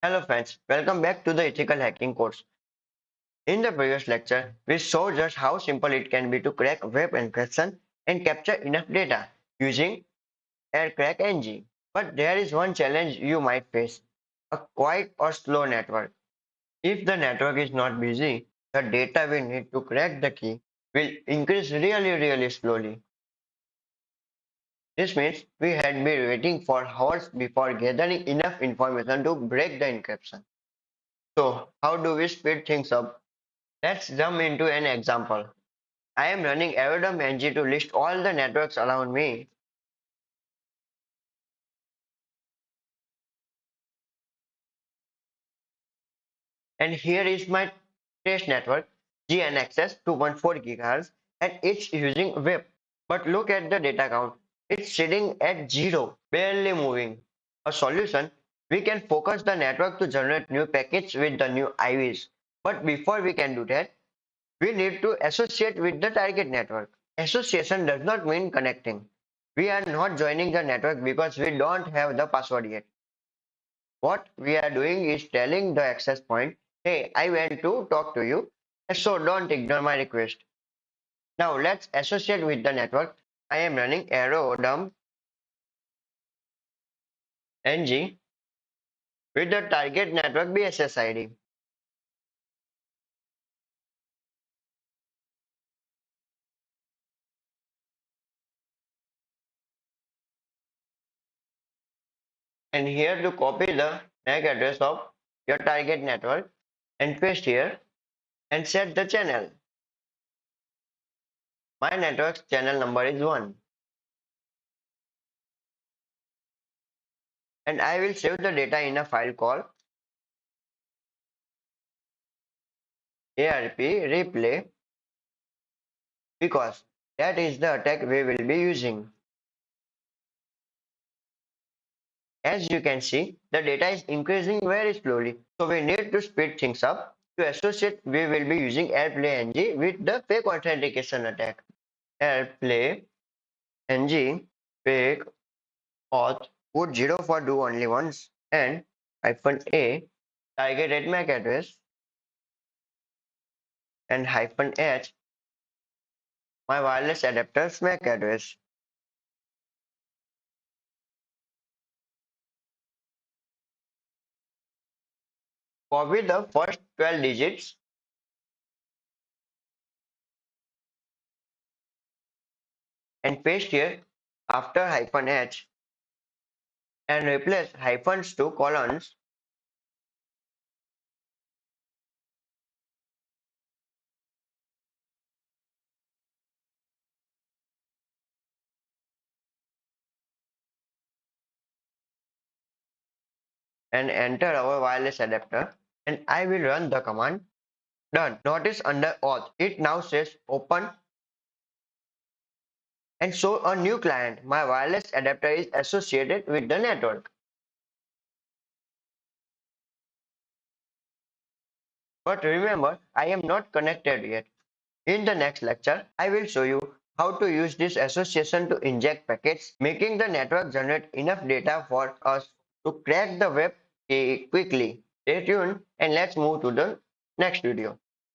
Hello friends, welcome back to the ethical hacking course. In the previous lecture, we saw just how simple it can be to crack web encryption and capture enough data using AirCrackNG. But there is one challenge you might face, a quiet or slow network. If the network is not busy, the data we need to crack the key will increase really slowly. This means we had been waiting for hours before gathering enough information to break the encryption. So, how do we speed things up? Let's jump into an example. I am running ng to list all the networks around me, and here is my test network GNXS 2.4 GHz, and it's using WEP. But look at the data count. It's sitting at 0, barely moving. A solution, we can focus the network to generate new packets with the new IVs. But before we can do that, we need to associate with the target network. Association does not mean connecting. We are not joining the network because we don't have the password yet. What we are doing is telling the access point, hey, I want to talk to you, so don't ignore my request. Now let's associate with the network. I am running arrow dump ng with the target network BSS ID. And here to copy the MAC address of your target network and paste here and set the channel. My network's channel number is 1. And I will save the data in a file called ARP replay because that is the attack we will be using. As you can see, the data is increasing very slowly, so we need to speed things up. To associate, we will be using AirPlay NG with the fake authentication attack. AirPlay NG fake auth put 0 for do only once and -a target at MAC address and -h my wireless adapter's MAC address. Copy the first 12 digits and paste here after -h and replace hyphens to colons and enter our wireless adapter, and I will run the command. Done. Notice under auth, it now says open and show a new client. My wireless adapter is associated with the network. But remember, I am not connected yet. In the next lecture, I will show you how to use this association to inject packets, making the network generate enough data for us to crack the web key quickly. Stay tuned and let's move to the next video.